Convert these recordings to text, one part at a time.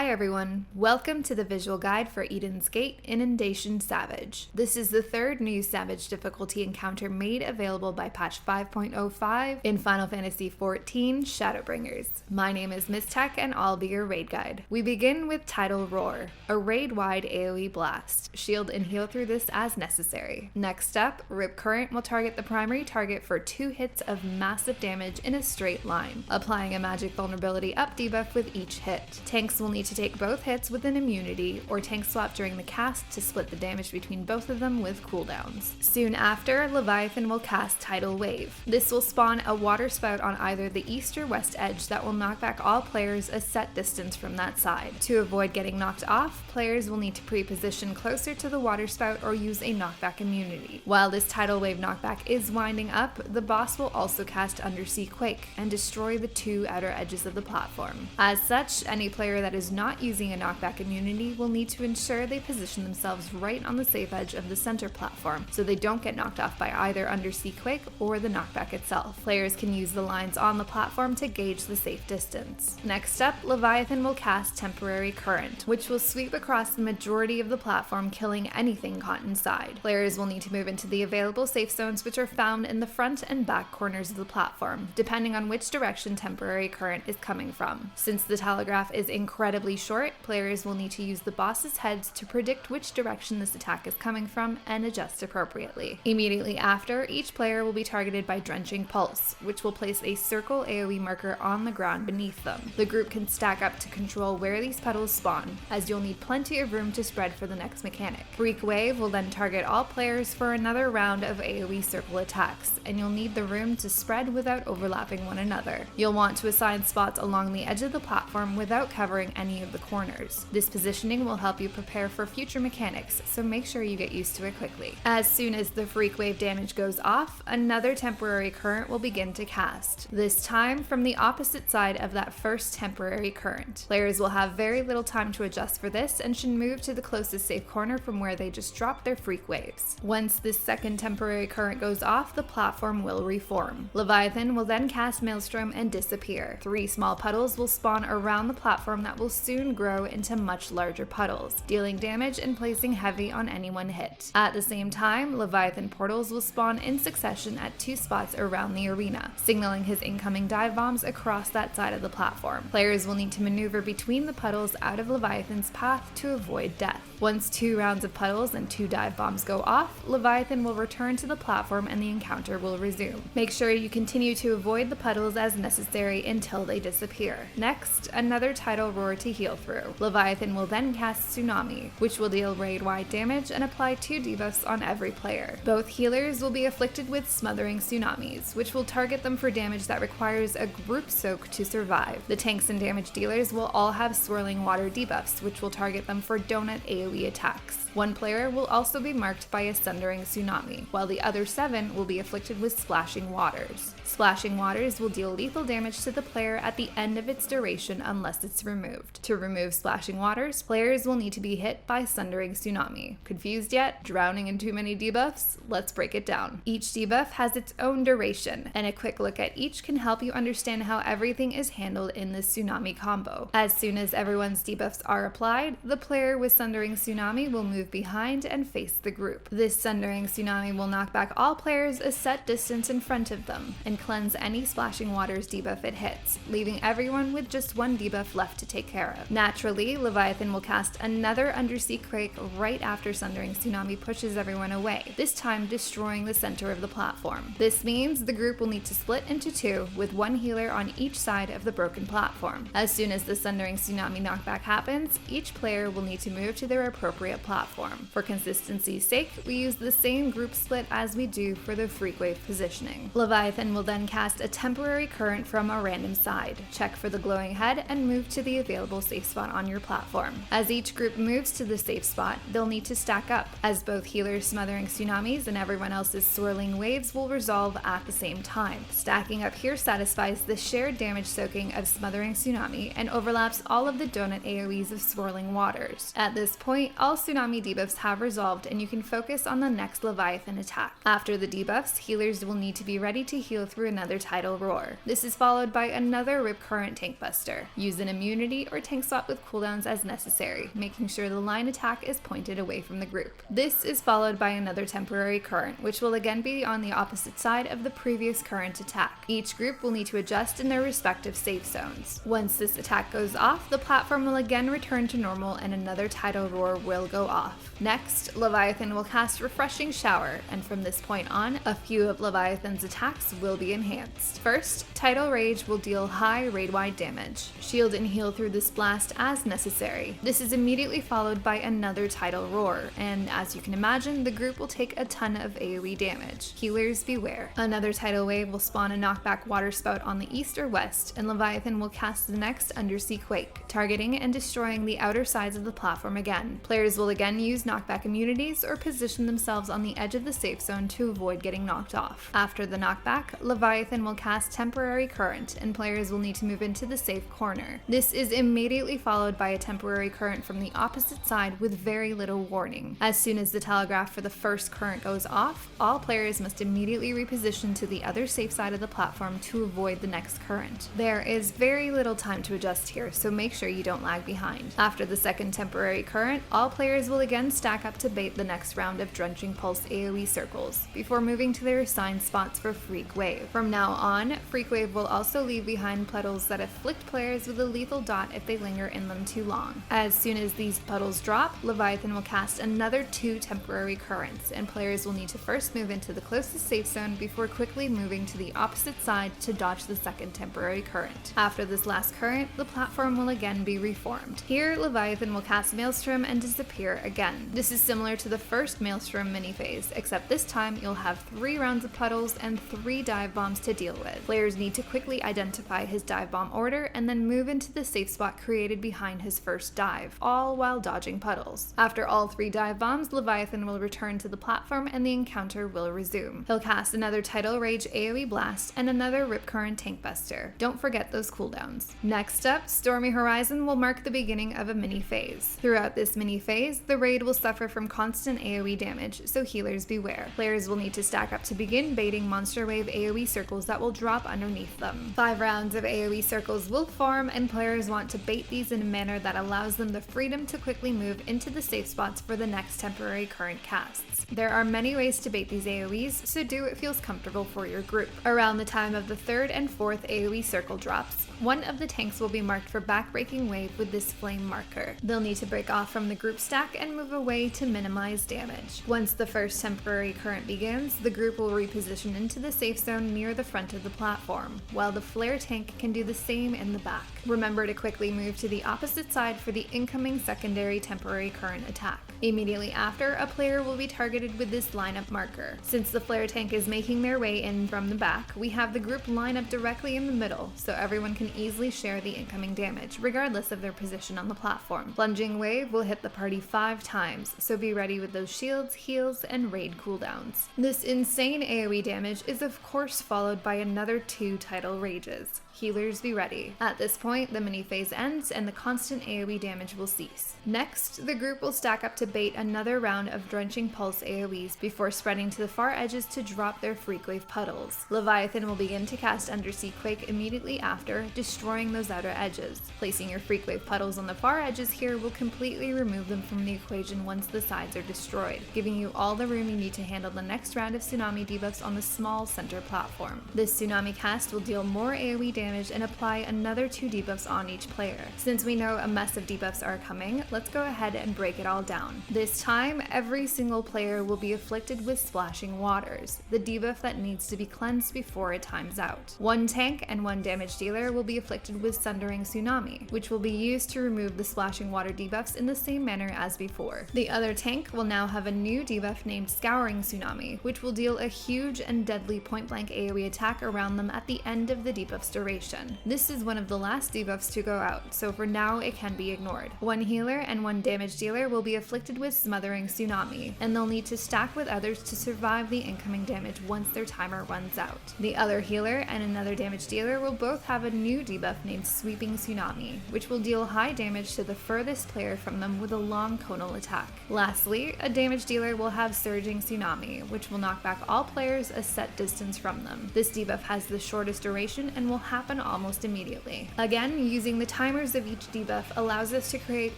Hi everyone, welcome to the visual guide for Eden's Gate Inundation Savage. This is the third new Savage difficulty encounter made available by patch 5.05 in Final Fantasy XIV Shadowbringers. My name is Miss Tech and I'll be your raid guide. We begin with Tidal Roar, a raid-wide AoE blast. Shield and heal through this as necessary. Next up, Rip Current will target the primary target for 2 hits of massive damage in a straight line, applying a magic vulnerability up debuff with each hit. Tanks will need to take both hits with an immunity or tank swap during the cast to split the damage between both of them with cooldowns. Soon after, Leviathan will cast Tidal Wave. This will spawn a water spout on either the east or west edge that will knock back all players a set distance from that side. To avoid getting knocked off, players will need to pre-position closer to the water spout or use a knockback immunity. While this Tidal Wave knockback is winding up, the boss will also cast Undersea Quake and destroy the 2 outer edges of the platform. As such, any player that is not using a knockback immunity will need to ensure they position themselves right on the safe edge of the center platform so they don't get knocked off by either Undersea Quake or the knockback itself. Players can use the lines on the platform to gauge the safe distance. Next up, Leviathan will cast Temporary Current, which will sweep across the majority of the platform, killing anything caught inside. Players will need to move into the available safe zones, which are found in the front and back corners of the platform, depending on which direction Temporary Current is coming from. Since the telegraph is incredibly short, players will need to use the boss's heads to predict which direction this attack is coming from and adjust appropriately. Immediately after, each player will be targeted by Drenching Pulse, which will place a circle AoE marker on the ground beneath them. The group can stack up to control where these petals spawn, as you'll need plenty of room to spread for the next mechanic. Freak Wave will then target all players for another round of AoE circle attacks, and you'll need the room to spread without overlapping one another. You'll want to assign spots along the edge of the platform without covering any of the corners. This positioning will help you prepare for future mechanics, so make sure you get used to it quickly. As soon as the Freak Wave damage goes off, another Temporary Current will begin to cast, this time from the opposite side of that first Temporary Current. Players will have very little time to adjust for this and should move to the closest safe corner from where they just dropped their Freak Waves. Once this second Temporary Current goes off, the platform will reform. Leviathan will then cast Maelstrom and disappear. 3 small puddles will spawn around the platform that will soon grow into much larger puddles, dealing damage and placing heavy on anyone hit. At the same time, Leviathan portals will spawn in succession at 2 spots around the arena, signaling his incoming dive bombs across that side of the platform. Players will need to maneuver between the puddles out of Leviathan's path to avoid death. Once 2 rounds of puddles and 2 dive bombs go off, Leviathan will return to the platform and the encounter will resume. Make sure you continue to avoid the puddles as necessary until they disappear. Next, another Tidal Roar to heal through. Leviathan will then cast Tsunami, which will deal raid-wide damage and apply 2 debuffs on every player. Both healers will be afflicted with Smothering Tsunamis, which will target them for damage that requires a group soak to survive. The tanks and damage dealers will all have Swirling Water debuffs, which will target them for donut AoE attacks. 1 player will also be marked by a Sundering Tsunami, while the other 7 will be afflicted with Splashing Waters. Splashing Waters will deal lethal damage to the player at the end of its duration unless it's removed. To remove Splashing Waters, players will need to be hit by Sundering Tsunami. Confused yet? Drowning in too many debuffs? Let's break it down. Each debuff has its own duration, and a quick look at each can help you understand how everything is handled in this Tsunami combo. As soon as everyone's debuffs are applied, the player with Sundering Tsunami will move behind and face the group. This Sundering Tsunami will knock back all players a set distance in front of them, and cleanse any Splashing Waters debuff it hits, leaving everyone with just 1 debuff left to take care of. Naturally, Leviathan will cast another Undersea Quake right after Sundering Tsunami pushes everyone away, this time destroying the center of the platform. This means the group will need to split into 2, with 1 healer on each side of the broken platform. As soon as the Sundering Tsunami knockback happens, each player will need to move to their appropriate platform. For consistency's sake, we use the same group split as we do for the Freak Wave positioning. Leviathan will then cast a Temporary Current from a random side, check for the glowing head, and move to the available safe spot on your platform. As each group moves to the safe spot, they'll need to stack up, as both healers Smothering Tsunamis and everyone else's Swirling Waves will resolve at the same time. Stacking up here satisfies the shared damage soaking of Smothering Tsunami and overlaps all of the donut AoEs of Swirling Waters. At this point, all Tsunami debuffs have resolved and you can focus on the next Leviathan attack. After the debuffs, healers will need to be ready to heal through another Tidal Roar. This is followed by another Rip Current Tank Buster. Use an immunity or tank tank swap with cooldowns as necessary, making sure the line attack is pointed away from the group. This is followed by another temporary current, which will again be on the opposite side of the previous current attack. Each group will need to adjust in their respective safe zones. Once this attack goes off, the platform will again return to normal and another Tidal Roar will go off. Next, Leviathan will cast Refreshing Shower, and from this point on, a few of Leviathan's attacks will be enhanced. First, Tidal Rage will deal high raid-wide damage. Shield and heal through this blast as necessary. This is immediately followed by another Tidal Roar, and as you can imagine, the group will take a ton of AoE damage. Healers beware. Another Tidal Wave will spawn a knockback water spout on the east or west, and Leviathan will cast the next Undersea Quake, targeting and destroying the outer sides of the platform again. Players will again use knockback immunities or position themselves on the edge of the safe zone to avoid getting knocked off. After the knockback, Leviathan will cast Temporary Current, and players will need to move into the safe corner. This is immediately followed by a Temporary Current from the opposite side with very little warning. As soon as the telegraph for the first current goes off, all players must immediately reposition to the other safe side of the platform to avoid the next current. There is very little time to adjust here, so make sure you don't lag behind. After the second Temporary Current, all players will again stack up to bait the next round of Drenching Pulse AoE circles, before moving to their assigned spots for Freak Wave. From now on, Freak Wave will also leave behind puddles that afflict players with a lethal dot if they linger in them too long. As soon as these puddles drop, Leviathan will cast another 2 Temporary Currents, and players will need to first move into the closest safe zone before quickly moving to the opposite side to dodge the second Temporary Current. After this last current, the platform will again be reformed. Here, Leviathan will cast Maelstrom and disappear again. This is similar to the first Maelstrom mini-phase, except this time you'll have 3 rounds of puddles and 3 dive bombs to deal with. Players need to quickly identify his dive bomb order and then move into the safe spot created behind his first dive, all while dodging puddles. After all 3 dive bombs, Leviathan will return to the platform and the encounter will resume. He'll cast another Tidal Rage AoE Blast and another Rip Current Tank Buster. Don't forget those cooldowns. Next up, Stormy Horizon will mark the beginning of a mini-phase. Throughout this mini-phase, the raid will suffer from constant AoE damage, so healers beware. Players will need to stack up to begin baiting Monster Wave AoE circles that will drop underneath them. 5 rounds of AoE circles will form, and players want to bait these in a manner that allows them the freedom to quickly move into the safe spots for the next Temporary Current casts. There are many ways to bait these AoEs, so do what feels comfortable for your group. Around the time of the 3rd and 4th AoE circle drops, one of the tanks will be marked for backbreaking wave with this flame marker. They'll need to break off from the group stack and move away to minimize damage. Once the first Temporary Current begins, the group will reposition into the safe zone near the front of the platform, while the flare tank can do the same in the back. Remember to quickly move to the opposite side for the incoming secondary Temporary Current attack. Immediately after, a player will be targeted with this lineup marker. Since the flare tank is making their way in from the back, we have the group line up directly in the middle, so everyone can easily share the incoming damage, regardless of their position on the platform. Plunging Wave will hit the party 5 times, so be ready with those shields, heals, and raid cooldowns. This insane AoE damage is of course followed by another 2 Tidal Rages. Healers be ready. At this point, the mini-phase ends and the constant AoE damage will cease. Next, the group will stack up to bait another round of Drenching Pulse AoEs before spreading to the far edges to drop their Freak Wave puddles. Leviathan will begin to cast Undersea Quake immediately after, destroying those outer edges. Placing your Freak Wave puddles on the far edges here will completely remove them from the equation once the sides are destroyed, giving you all the room you need to handle the next round of Tsunami debuffs on the small center platform. This Tsunami cast will deal more AoE damage and apply another 2 debuffs on each player. Since we know a mess of debuffs are coming, let's go ahead and break it all down. This time, every single player will be afflicted with Splashing Waters, the debuff that needs to be cleansed before it times out. 1 tank and 1 damage dealer will be afflicted with Sundering Tsunami, which will be used to remove the Splashing Water debuffs in the same manner as before. The other tank will now have a new debuff named Scouring Tsunami, which will deal a huge and deadly point-blank AoE attack around them at the end of the debuff's duration. This is one of the last debuffs to go out, so for now it can be ignored. 1 healer and 1 damage dealer will be afflicted with Smothering Tsunami, and they'll need to stack with others to survive the incoming damage once their timer runs out. The other healer and another damage dealer will both have a new debuff named Sweeping Tsunami, which will deal high damage to the furthest player from them with a long conal attack. Lastly, a damage dealer will have Surging Tsunami, which will knock back all players a set distance from them. This debuff has the shortest duration and will happen almost immediately. Again, using the timers powers of each debuff allows us to create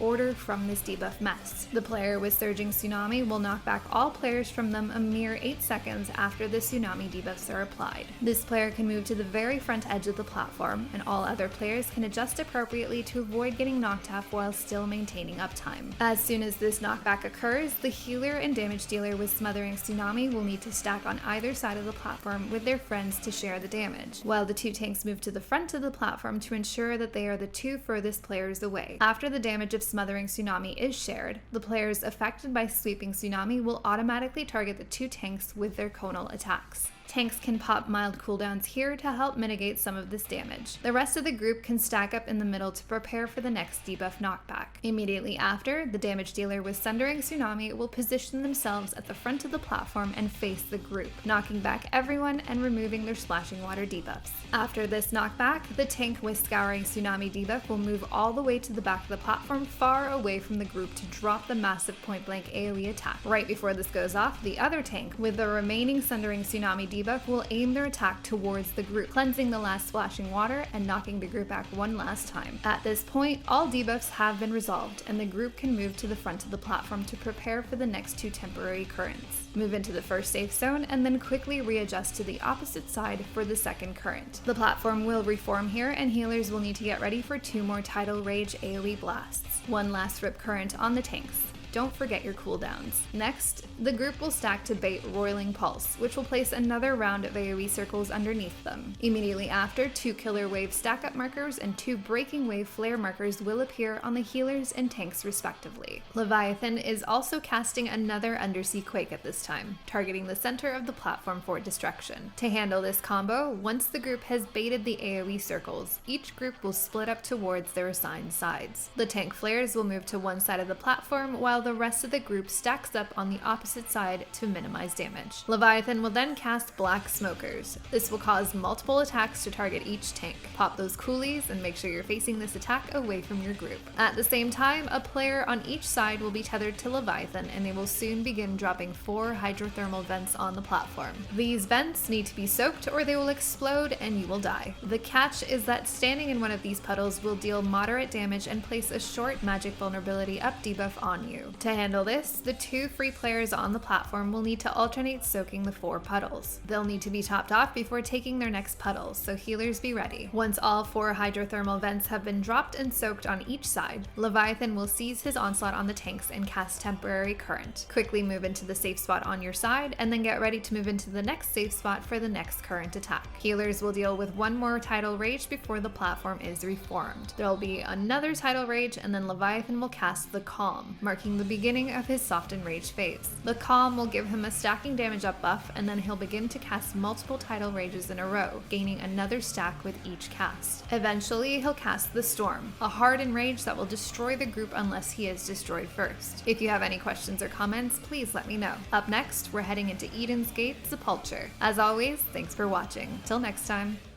order from this debuff mess. The player with Surging Tsunami will knock back all players from them a mere 8 seconds after the Tsunami debuffs are applied. This player can move to the very front edge of the platform, and all other players can adjust appropriately to avoid getting knocked off while still maintaining uptime. As soon as this knockback occurs, the healer and damage dealer with Smothering Tsunami will need to stack on either side of the platform with their friends to share the damage, while the two tanks move to the front of the platform to ensure that they are the two furthest players away. After the damage of Smothering Tsunami is shared, the players affected by Sweeping Tsunami will automatically target the two tanks with their conal attacks. Tanks can pop mild cooldowns here to help mitigate some of this damage. The rest of the group can stack up in the middle to prepare for the next debuff knockback. Immediately after, the damage dealer with Sundering Tsunami will position themselves at the front of the platform and face the group, knocking back everyone and removing their splashing water debuffs. After this knockback, the tank with Scouring Tsunami debuff will move all the way to the back of the platform far away from the group to drop the massive point-blank AoE attack. Right before this goes off, the other tank with the remaining Sundering Tsunami debuff will aim their attack towards the group, cleansing the last splashing water and knocking the group back one last time. At this point, all debuffs have been resolved, and the group can move to the front of the platform to prepare for the next two temporary currents. Move into the first safe zone, and then quickly readjust to the opposite side for the second current. The platform will reform here, and healers will need to get ready for 2 more Tidal Rage AoE blasts. One last rip current on the tanks. Don't forget your cooldowns. Next, the group will stack to bait Roiling Pulse, which will place another round of AoE circles underneath them. Immediately after, 2 Killer Wave stack-up markers and 2 Breaking Wave flare markers will appear on the healers and tanks respectively. Leviathan is also casting another Undersea Quake at this time, targeting the center of the platform for destruction. To handle this combo, once the group has baited the AoE circles, each group will split up towards their assigned sides. The tank flares will move to one side of the platform, while the rest of the group stacks up on the opposite side to minimize damage. Leviathan will then cast Black Smokers. This will cause multiple attacks to target each tank. Pop those coolies and make sure you're facing this attack away from your group. At the same time, a player on each side will be tethered to Leviathan, and they will soon begin dropping 4 hydrothermal vents on the platform. These vents need to be soaked or they will explode and you will die. The catch is that standing in one of these puddles will deal moderate damage and place a short magic vulnerability up debuff on you. To handle this, the 2 free players on the platform will need to alternate soaking the 4 puddles. They'll need to be topped off before taking their next puddle, so healers be ready. Once all 4 hydrothermal vents have been dropped and soaked on each side, Leviathan will seize his onslaught on the tanks and cast Temporary Current. Quickly move into the safe spot on your side, and then get ready to move into the next safe spot for the next current attack. Healers will deal with 1 more Tidal Rage before the platform is reformed. There'll be another Tidal Rage, and then Leviathan will cast the Calm, marking the beginning of his Soft Enrage phase. The Calm will give him a stacking damage up buff, and then he'll begin to cast multiple Tidal Rages in a row, gaining another stack with each cast. Eventually, he'll cast the Storm, a hard enrage that will destroy the group unless he is destroyed first. If you have any questions or comments, please let me know. Up next, we're heading into Eden's Gate Sepulture. As always, thanks for watching. Till next time.